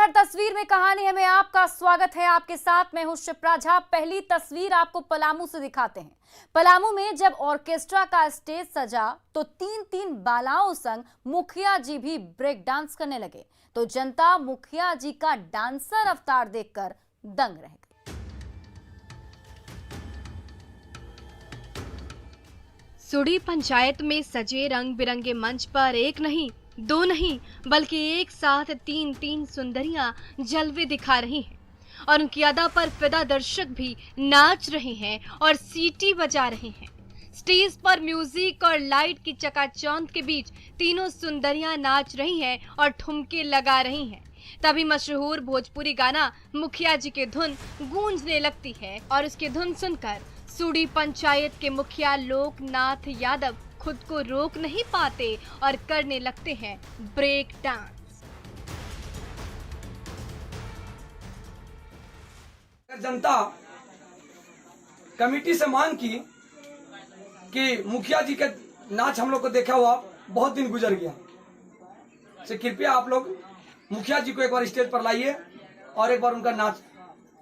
नमस्कार, तस्वीर में कहानी है में आपका स्वागत है। आपके साथ मैं हूं शिप्रा झा। पहली तस्वीर आपको पलामू से दिखाते हैं। पलामू में जब ऑर्केस्ट्रा का स्टेज सजा तो तीन बालाओं संग मुखिया जी भी ब्रेक डांस करने लगे, तो जनता मुखिया जी का डांसर अवतार देखकर दंग रह गई। सुड़ी पंचायत में सजे रंग बिरंगे मंच पर एक नहीं, दो नहीं, बल्कि एक साथ तीन सुंदरियां जलवे दिखा रही हैं और उनकी अदा पर फिदा दर्शक भी नाच रहे हैं और सीटी बजा रहे हैं। स्टेज पर म्यूजिक और लाइट की चकाचौंध के बीच तीनों सुंदरियां नाच रही हैं और ठुमके लगा रही हैं। तभी मशहूर भोजपुरी गाना मुखिया जी की धुन गूंजने लगती है और उसकी धुन सुनकर सुड़ी पंचायत के मुखिया लोकनाथ यादव खुद को रोक नहीं पाते और करने लगते हैं ब्रेक डांस। जनता कमेटी से मांग की कि मुखिया जी के नाच हम लोग को देखा हुआ बहुत दिन गुजर गया, से कृपया आप लोग मुखिया जी को एक बार स्टेज पर लाइए और एक बार उनका नाच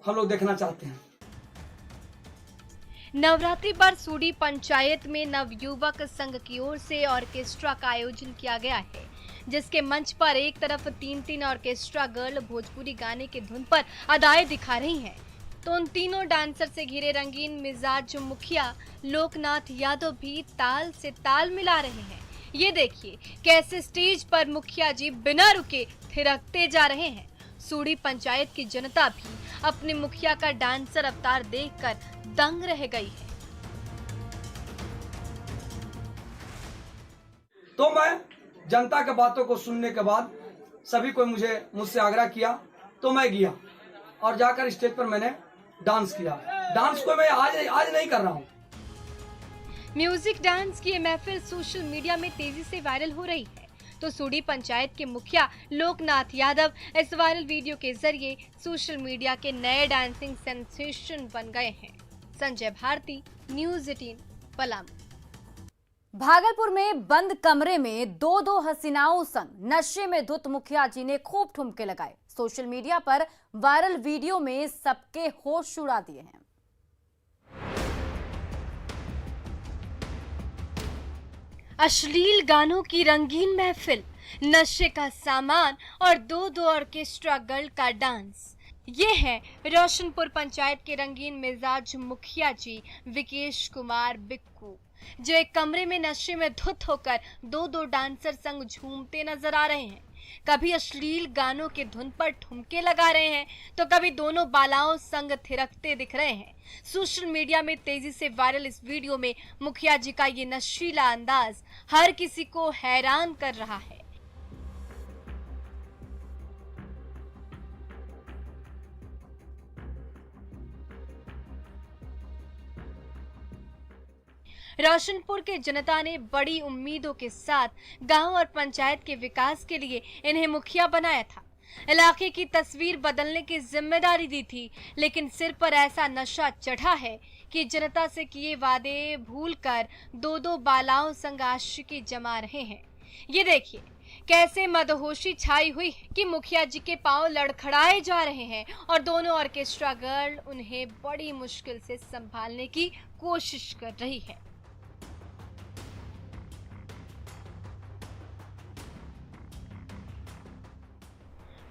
हम लोग देखना चाहते हैं। नवरात्रि पर सुड़ी पंचायत में नवयुवक संघ की ओर से ऑर्केस्ट्रा का आयोजन किया गया है, जिसके मंच पर एक तरफ तीन ऑर्केस्ट्रा गर्ल भोजपुरी गाने की धुन पर अदाएं दिखा रही हैं, तो उन तीनों डांसर से घिरे रंगीन मिजाज मुखिया लोकनाथ यादव भी ताल से ताल मिला रहे हैं। ये देखिए कैसे स्टेज पर मुखिया जी बिना रुके थिरकते जा रहे हैं। सुड़ी पंचायत की जनता भी अपने मुखिया का डांसर अवतार देखकर दंग रह गई है। तो मैं जनता के बातों को सुनने के बाद सभी को मुझसे आग्रह किया, तो मैं गया और जाकर स्टेज पर मैंने डांस किया। डांस को मैं आज नहीं कर रहा हूँ। म्यूजिक डांस की ये महफिल सोशल मीडिया में तेजी से वायरल हो रही है, तो सुड़ी पंचायत के मुखिया लोकनाथ यादव इस वायरल वीडियो के जरिए सोशल मीडिया के नए डांसिंग सेंसेशन बन गए हैं। संजय भारती, न्यूज़ 18, पलामू। भागलपुर में बंद कमरे में दो हसीनाओं संग नशे में धुत मुखिया जी ने खूब ठुमके लगाए। सोशल मीडिया पर वायरल वीडियो में सबके होश उड़ा दिए हैं। अश्लील गानों की रंगीन महफिल, नशे का सामान और दो ऑर्केस्ट्रा गर्ल का डांस। ये है रोशनपुर पंचायत के रंगीन मिजाज मुखिया जी विकेश कुमार बिक्कू, जो एक कमरे में नशे में धुत होकर दो डांसर संग झूमते नजर आ रहे हैं। कभी अश्लील गानों के धुन पर ठुमके लगा रहे हैं, तो कभी दोनों बालाओं संग थिरकते दिख रहे हैं। सोशल मीडिया में तेजी से वायरल इस वीडियो में मुखिया जी का ये नशीला अंदाज हर किसी को हैरान कर रहा है। रोशनपुर के जनता ने बड़ी उम्मीदों के साथ गांव और पंचायत के विकास के लिए इन्हें मुखिया बनाया था। इलाके की तस्वीर बदलने की जिम्मेदारी दी थी, लेकिन सिर पर ऐसा नशा चढ़ा है कि जनता से किए वादे भूलकर दो बालाओं संग आशिकी जमा रहे हैं। ये देखिए कैसे मदहोशी छाई हुई है कि मुखिया जी के पांव लड़खड़ाए जा रहे हैं और दोनों ऑर्केस्ट्रा गर्ल उन्हें बड़ी मुश्किल से संभालने की कोशिश कर रही है।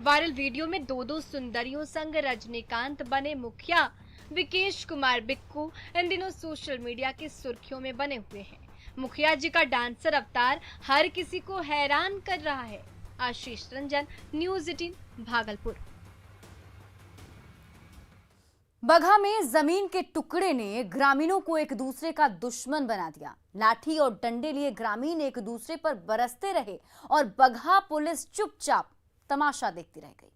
वायरल वीडियो में दो सुंदरियों संग रजनीकांत बने मुखिया विकेश कुमार बिक्कू इन दिनों सोशल मीडिया की सुर्खियों में बने हुए हैं। मुखिया जी का डांसर अवतार हर किसी को हैरान कर रहा है। आशीष रंजन, न्यूज़ 18, भागलपुर। बगहा में जमीन के टुकड़े ने ग्रामीणों को एक दूसरे का दुश्मन बना दिया। लाठी और डंडे लिए ग्रामीण एक दूसरे पर बरसते रहे और बगहा पुलिस चुपचाप तमाशा देखती रह गई।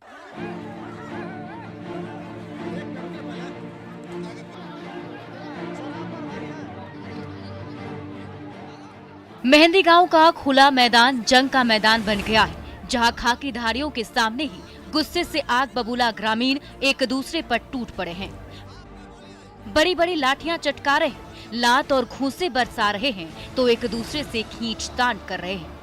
मेहंदी गांव का खुला मैदान जंग का मैदान बन गया है, जहां खाकीधारियों के सामने ही गुस्से से आग बबूला ग्रामीण एक दूसरे पर टूट पड़े हैं। बड़ी बड़ी लाठियां चटका रहे हैं, लात और घूंसे बरसा रहे हैं, तो एक दूसरे से खींचतान कर रहे हैं।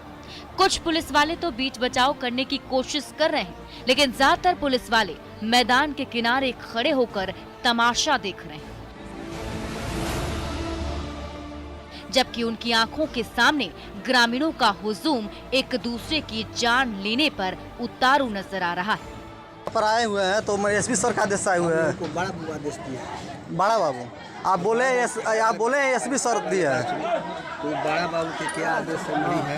कुछ पुलिस वाले तो बीच बचाव करने की कोशिश कर रहे हैं, लेकिन ज्यादातर पुलिस वाले मैदान के किनारे खड़े होकर तमाशा देख रहे हैं, जबकि उनकी आंखों के सामने ग्रामीणों का हुजूम एक दूसरे की जान लेने पर उतारू नजर आ रहा है। पर आए हुए हैं तो मैं एसपी सर का आदेश से आए हुए हैं। को बड़ा आदेश दिया। बड़ा बाबू आप बोले एसपी सर दिया है। तो बड़ा बाबू के क्या आदेश नहीं है।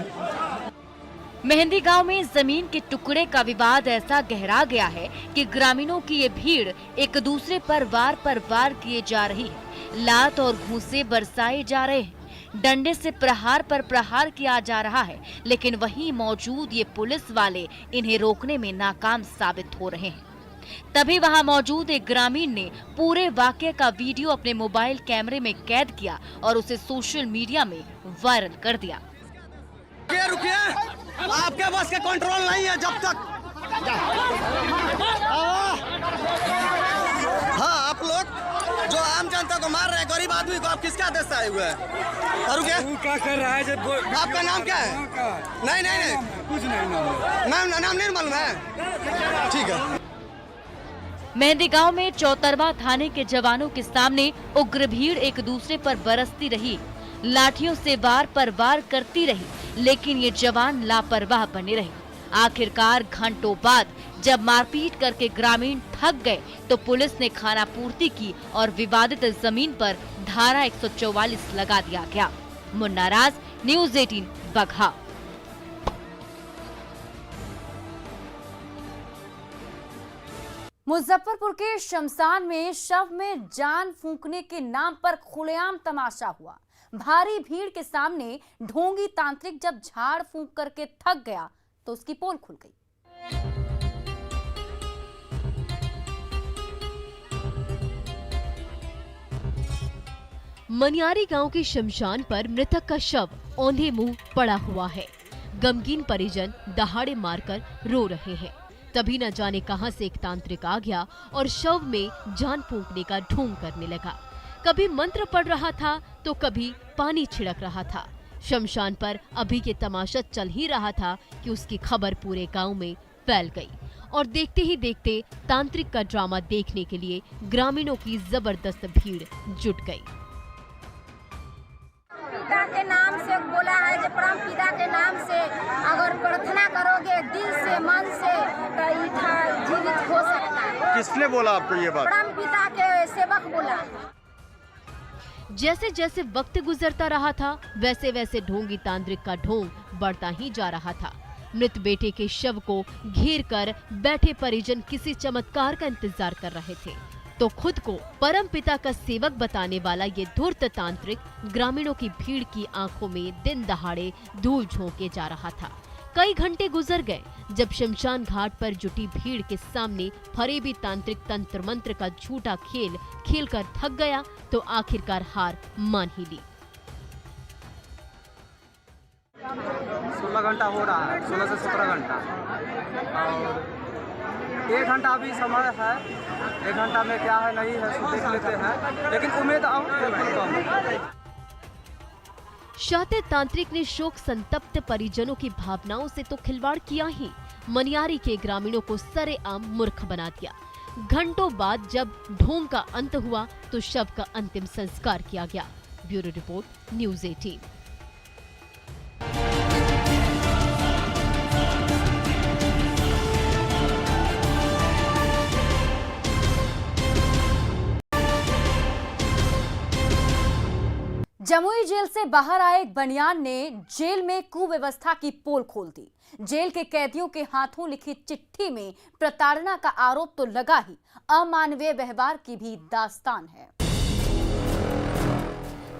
मेहंदी गांव में जमीन के टुकड़े का विवाद ऐसा गहरा गया है कि ग्रामीणों की ये भीड़ एक दूसरे पर वार किए जा रही है। लात और घूंसे बरसाए जा रहे हैं, डंडे से प्रहार पर प्रहार किया जा रहा है, लेकिन वहीं मौजूद ये पुलिस वाले इन्हें रोकने में नाकाम साबित हो रहे हैं। तभी वहां मौजूद एक ग्रामीण ने पूरे वाकये का वीडियो अपने मोबाइल कैमरे में कैद किया और उसे सोशल मीडिया में वायरल कर दिया। रुकिए, आपके बस का कंट्रोल नहीं है जब तक। हाँ, आप लोग जो आम जनता को मार रहे हैं, गरीब आदमी को, आप किसके आदेश से आए हुए हैं? और क्या कर रहा है जब आपका नाम क्या है? नहीं कुछ नहीं नाम नहीं मालूम है। ठीक है। मेहंदी गांव में चौतरवा थाने के जवानों के सामने उग्र भीड़ एक दूसरे पर बरसती रही, लाठियों से वार पर वार करती रही, लेकिन ये जवान लापरवाह बने रहे। आखिरकार घंटों बाद जब मारपीट करके ग्रामीण थक गए तो पुलिस ने खाना पूर्ति की और विवादित जमीन पर धारा 144 लगा दिया गया। मुन्ना राज, न्यूज़ 18 बगहा। मुजफ्फरपुर के शमशान में शव में जान फूंकने के नाम पर खुलेआम तमाशा हुआ। भारी भीड़ के सामने ढोंगी तांत्रिक जब झाड़ फूंक करके थक गया तो उसकी पोल खुल गई। मनियारी गांव के शमशान पर मृतक का शव औंधे मुंह पड़ा हुआ है। गमगीन परिजन दहाड़े मारकर रो रहे हैं। तभी न जाने कहां से एक तांत्रिक आ गया और शव में जान फूंकने का ढोंग करने लगा। कभी मंत्र पढ़ रहा था तो कभी पानी छिड़क रहा था। शमशान पर अभी ये तमाशा चल ही रहा था कि उसकी खबर पूरे गांव में फैल गई और देखते ही देखते तांत्रिक का ड्रामा देखने के लिए ग्रामीणों की जबरदस्त भीड़ जुट गई। पिता के नाम से बोला है जो परम पिता के नाम से अगर प्रार्थना करोगे दिल से मन से तो जीवित हो सकता है। किसने बोला आपको ये बात? परम पिता के सेवक बोला। जैसे जैसे वक्त गुजरता रहा था वैसे वैसे ढोंगी तांत्रिक का ढोंग बढ़ता ही जा रहा था। मृत बेटे के शव को घेर कर बैठे परिजन किसी चमत्कार का इंतजार कर रहे थे तो खुद को परम पिता का सेवक बताने वाला ये धूर्त तांत्रिक ग्रामीणों की भीड़ की आंखों में दिन दहाड़े धूल झोंके जा रहा था। कई घंटे गुजर गए जब शमशान घाट पर जुटी भीड़ के सामने फरेबी तांत्रिक तंत्र मंत्र का झूठा खेल खेलकर थक गया तो आखिरकार हार मान ही ली। 16 घंटा हो रहा है, 16 से 17 घंटा और 1 घंटा अभी समय है। 1 घंटा में क्या है नहीं है सो देख लेते हैं, लेकिन उम्मीद कम है। शातिर तांत्रिक ने शोक संतप्त परिजनों की भावनाओं से तो खिलवाड़ किया ही, मनियारी के ग्रामीणों को सरेआम मूर्ख बना दिया। घंटों बाद जब ढोंग का अंत हुआ तो शव का अंतिम संस्कार किया गया। Bureau report, news 18। Jamui jail से बाहर आए एक बनियान ने जेल में कुव्यवस्था की पोल खोल दी। जेल के कैदियों के हाथों लिखी चिट्ठी में प्रताड़ना का आरोप तो लगा ही, अमानवीय व्यवहार की भी दास्तान है।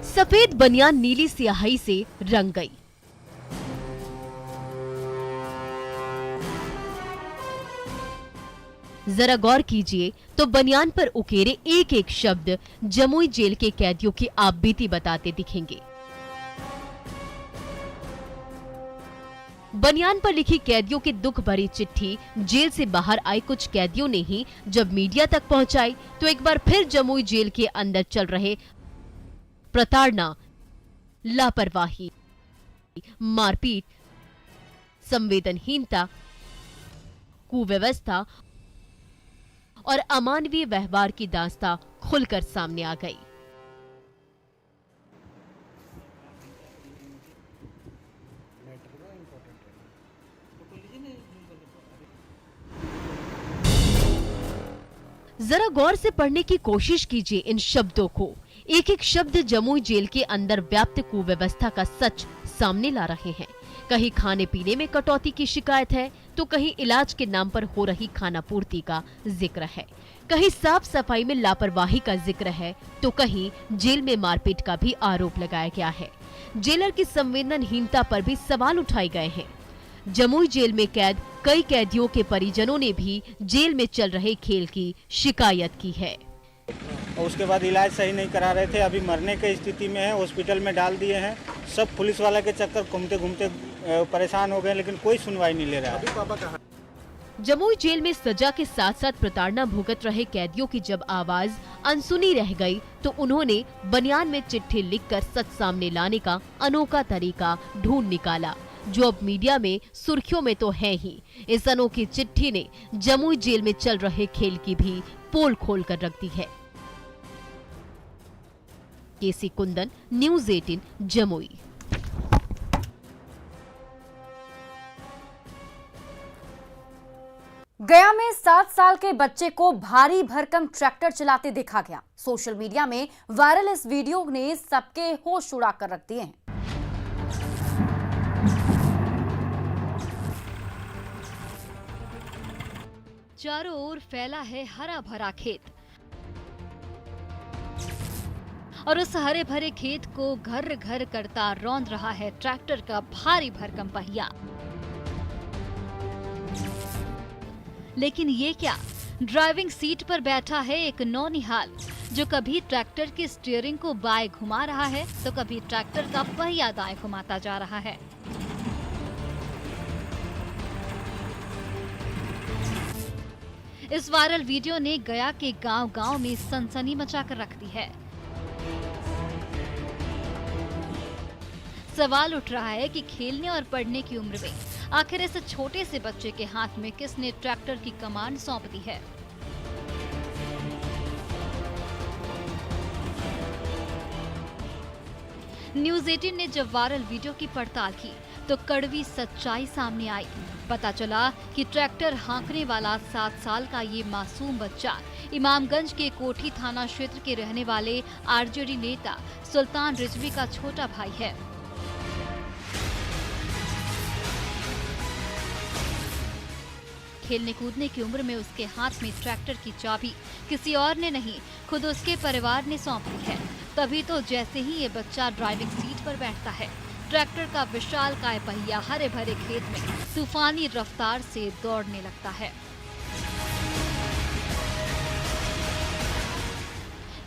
सफेद बनियान नीली स्याही से रंग गई। जरा गौर कीजिए तो बनियान पर उकेरे एक एक शब्द जमुई जेल के कैदियों की आपबीती बताते दिखेंगे। बनियान पर लिखी कैदियों की दुख भरी चिट्ठी जेल से बाहर आए कुछ कैदियों ने ही जब मीडिया तक पहुंचाई तो एक बार फिर जमुई जेल के अंदर चल रहे प्रताड़ना, लापरवाही, मारपीट, संवेदनहीनता, कुव्यवस्था और अमानवीय व्यवहार की दास्तां खुलकर सामने आ गई। जरा गौर से पढ़ने की कोशिश कीजिए इन शब्दों को। एक एक शब्द जमुई जेल के अंदर व्याप्त कुव्यवस्था का सच सामने ला रहे हैं। कहीं खाने पीने में कटौती की शिकायत है, तो कहीं इलाज के नाम पर हो रही खानापूर्ति का जिक्र है, कहीं साफ सफाई में लापरवाही का जिक्र है, तो कहीं जेल में मारपीट का भी आरोप लगाया गया है। जेलर की संवेदनहीनता पर भी सवाल उठाए गए हैं। जमुई जेल में कैद कई कैदियों के परिजनों ने भी जेल में चल रहे खेल की शिकायत की है। और उसके बाद इलाज सही नहीं करा रहे थे, अभी मरने की स्थिति में है, हॉस्पिटल में डाल दिए हैं। सब पुलिस वाला के चक्कर घूमते घूमते परेशान हो गए, लेकिन कोई सुनवाई नहीं ले रहा। जमुई जेल में सजा के साथ साथ प्रताड़ना भुगत रहे कैदियों की जब आवाज अनसुनी रह गई, तो उन्होंने बनियान में चिट्ठी लिखकर सच सामने लाने का अनोखा तरीका ढूंढ निकाला, जो अब मीडिया में सुर्खियों में तो है ही। इस अनोखी चिट्ठी ने जमुई जेल में चल रहे खेल की भी पोल खोल कर रख दी है। केसी कुंदन, न्यूज़ 18, जमुई। गया में 7 साल के बच्चे को भारी भरकम ट्रैक्टर चलाते देखा गया। सोशल मीडिया में वायरल इस वीडियो ने सबके होश उड़ा कर रख दिए हैं। चारों ओर फैला है हरा भरा खेत और उस हरे भरे खेत को घर घर करता रौंद रहा है ट्रैक्टर का भारी भरकम पहिया। लेकिन ये क्या, ड्राइविंग सीट पर बैठा है एक नौनिहाल जो कभी ट्रैक्टर की स्टीयरिंग को बाएं घुमा रहा है तो कभी ट्रैक्टर का पहिया दाएं घुमाता जा रहा है। इस वायरल वीडियो ने गया के गांव-गांव में सनसनी मचाकर रख दी है। सवाल उठ रहा है कि खेलने और पढ़ने की उम्र में आखिर इस छोटे से बच्चे के हाथ में किसने ट्रैक्टर की कमान सौंप दी है। न्यूज़ 18 ने जब वायरल वीडियो की पड़ताल की तो कड़वी सच्चाई सामने आई। पता चला कि ट्रैक्टर हाँकने वाला 7 साल का ये मासूम बच्चा इमामगंज के कोठी थाना क्षेत्र के रहने वाले आरजेडी नेता सुल्तान रिजवी का छोटा भाई है। खेलने कूदने की उम्र में उसके हाथ में ट्रैक्टर की चाबी किसी और ने नहीं, खुद उसके परिवार ने सौंप दी है। तभी तो जैसे ही ये बच्चा ड्राइविंग सीट पर बैठता है, ट्रैक्टर का विशालकाय पहिया हरे भरे खेत में तूफानी रफ्तार से दौड़ने लगता है।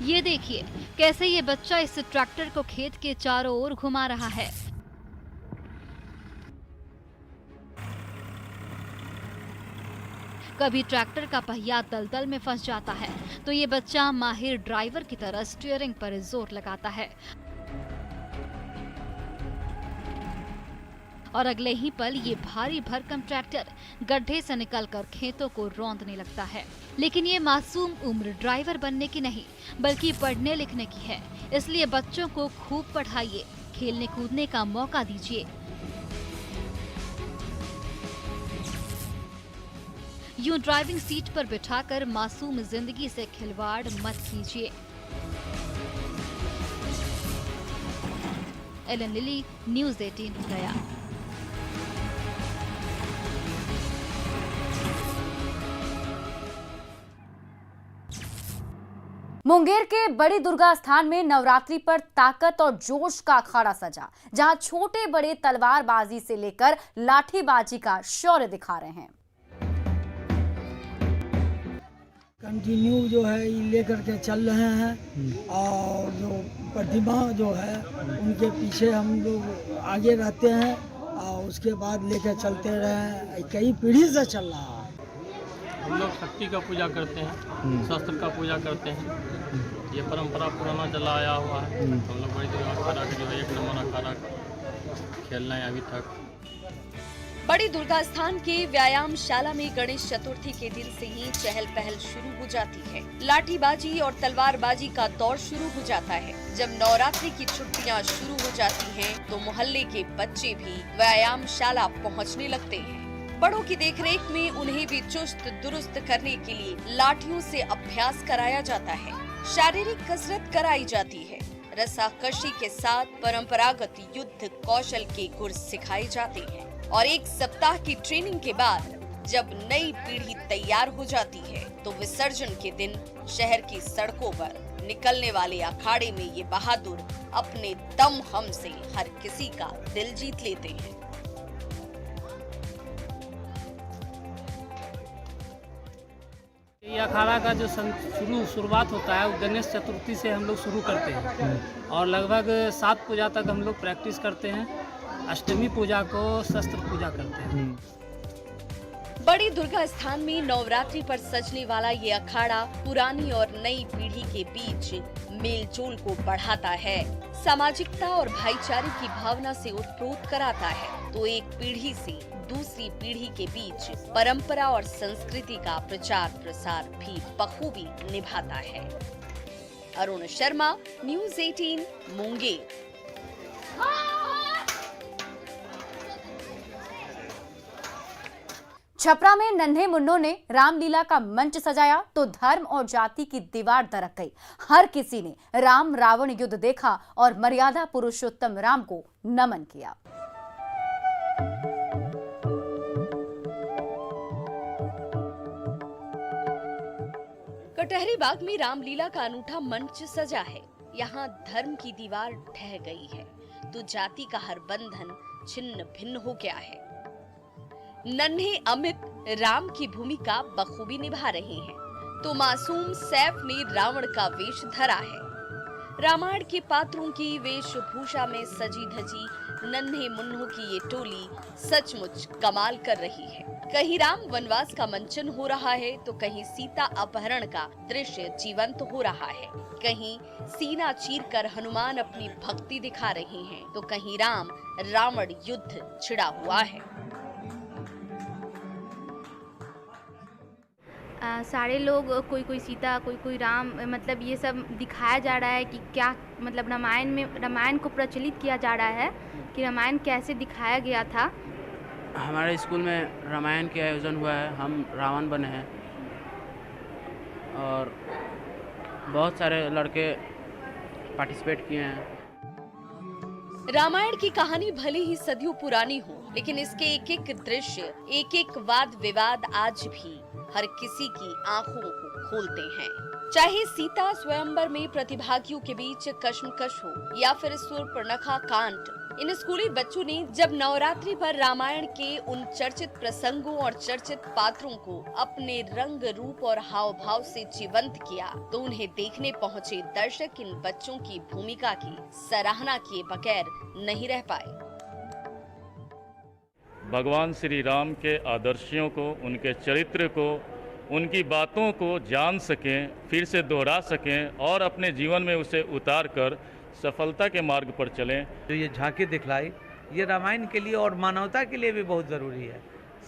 ये देखिए कैसे ये बच्चा इस ट्रैक्टर को खेत के चारों ओर घुमा रहा है। कभी ट्रैक्टर का पहिया दलदल में फंस जाता है तो ये बच्चा माहिर ड्राइवर की तरह स्टीयरिंग पर जोर लगाता है और अगले ही पल ये भारी भरकम ट्रैक्टर गड्ढे से निकलकर खेतों को रौंदने लगता है। लेकिन ये मासूम उम्र ड्राइवर बनने की नहीं बल्कि पढ़ने लिखने की है, इसलिए बच्चों को खूब पढ़ाइए, खेलने कूदने का मौका दीजिए। यूं ड्राइविंग सीट पर बिठाकर मासूम जिंदगी से खिलवाड़ मत कीजिए। एलन लिली, न्यूज़ 18 गया। मुंगेर के बड़ी दुर्गा स्थान में नवरात्रि पर ताकत और जोश का अखाड़ा सजा, जहां छोटे बड़े तलवारबाजी से लेकर लाठीबाजी का शौर्य दिखा रहे हैं। कंटिन्यू जो है ये लेकर के चल रहे हैं और जो प्रतिमा जो है उनके पीछे हम लोग आगे रहते हैं और उसके बाद लेकर चलते रहे। कई पीढ़ी से चल रहा है। हम लोग शक्ति का पूजा करते हैं, शस्त्र का पूजा करते हैं। ये परंपरा पुराना चला आया हुआ है। हम लोग बड़ी दुर्गा अखाड़ा जो है 1 नंबर अखाड़ा खेल रहे हैं अभी तक। बड़ी दुर्गा स्थान के व्यायामशाला में गणेश चतुर्थी के दिन से ही चहल पहल शुरू हो जाती है। लाठीबाजी और तलवारबाजी का दौर शुरू हो जाता है। जब नवरात्रि की छुट्टियां शुरू हो जाती हैं, तो मोहल्ले के बच्चे भी व्यायामशाला पहुंचने लगते हैं। बड़ों की देखरेख में उन्हें भी चुस्त दुरुस्त करने के लिए लाठियों से अभ्यास कराया जाता है। शारीरिक कसरत कराई जाती है। रस्साकशी के साथ परंपरागत युद्ध कौशल के गुर सिखाए जाते हैं और एक सप्ताह की ट्रेनिंग के बाद जब नई पीढ़ी तैयार हो जाती है, तो विसर्जन के दिन शहर की सड़कों पर निकलने वाले अखाड़े में ये बहादुर अपने दम हम से हर किसी का दिल जीत लेते हैं। ये अखाड़ा का जो शुरुआत होता है वो गणेश चतुर्थी से हम लोग शुरू करते हैं और लगभग 7 पूजा तक हम लोग प्रैक्टिस करते हैं। अष्टमी पूजा को शस्त्र पूजा करते हैं। बड़ी दुर्गा स्थान में नवरात्रि पर सजने वाला ये अखाड़ा पुरानी और नई पीढ़ी के बीच मेलजोल को बढ़ाता है, सामाजिकता और भाईचारे की भावना से ओतप्रोत कराता है, तो एक पीढ़ी से दूसरी पीढ़ी के बीच परंपरा और संस्कृति का प्रचार प्रसार भी बखूबी निभाता है। अरुण शर्मा, न्यूज़ 18, मुंगेर। छपरा में नन्हे मुन्नों ने रामलीला का मंच सजाया तो धर्म और जाति की दीवार दरक गई। हर किसी ने राम रावण युद्ध देखा और मर्यादा पुरुषोत्तम राम को नमन किया। कटहरी बाग में रामलीला का अनूठा मंच सजा है। यहाँ धर्म की दीवार ढह गई है तो जाति का हर बंधन छिन्न भिन्न हो गया है। नन्हे अमित राम की भूमिका बखूबी निभा रहे हैं तो मासूम सैफ ने रावण का वेश धरा है। रामायण के पात्रों की वेशभूषा में सजी धजी नन्हे मुन्नों की ये टोली सचमुच कमाल कर रही है। कहीं राम वनवास का मंचन हो रहा है तो कहीं सीता अपहरण का दृश्य जीवंत हो रहा है। कहीं सीना चीरकर हनुमान अपनी भक्ति दिखा रहे हैं तो कहीं राम रावण युद्ध छिड़ा हुआ है। सारे लोग कोई सीता कोई राम, मतलब ये सब दिखाया जा रहा है कि क्या मतलब रामायण को प्रचलित किया जा रहा है कि रामायण कैसे दिखाया गया था। हमारे स्कूल में रामायण के आयोजन हुआ है, हम रावण बने हैं और बहुत सारे लड़के पार्टिसिपेट किए हैं। रामायण की कहानी भले ही सदियों पुरानी हो, लेकिन इसके एक एक दृश्य, एक एक वाद विवाद आज भी हर किसी की आंखों को खोलते हैं। चाहे सीता स्वयंवर में प्रतिभागियों के बीच कश्मकश हो या फिर शूर्पणखा कांड, इन स्कूली बच्चों ने जब नवरात्रि पर रामायण के उन चर्चित प्रसंगों और चर्चित पात्रों को अपने रंग रूप और हाव भाव से जीवंत किया तो उन्हें देखने पहुंचे दर्शक इन बच्चों की भूमिका की सराहना किए बगैर नहीं रह पाए। भगवान श्री राम के आदर्शों को, उनके चरित्र को, उनकी बातों को जान सकें, फिर से दोहरा सकें और अपने जीवन में उसे उतार कर सफलता के मार्ग पर चलें। तो ये झांकी दिखलाई, ये रामायण के लिए और मानवता के लिए भी बहुत ज़रूरी है।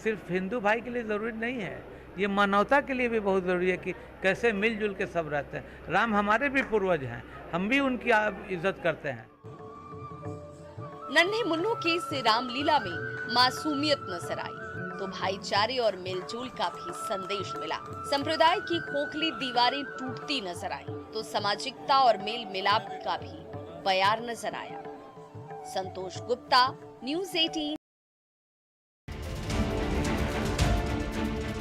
सिर्फ हिंदू भाई के लिए ज़रूरी नहीं है, ये मानवता के लिए भी बहुत ज़रूरी है कि कैसे मिलजुल के सब रहते हैं। राम हमारे भी पूर्वज हैं, हम भी उनकी इज्जत करते हैं। नन्हे मुन्नों के इस रामलीला में मासूमियत नजर आई तो भाईचारे और मेलजोल का भी संदेश मिला। संप्रदाय की खोखली दीवारें टूटती नजर आई तो सामाजिकता और मेल मिलाप का भी बयार नजर आया। संतोष गुप्ता, न्यूज़ 18।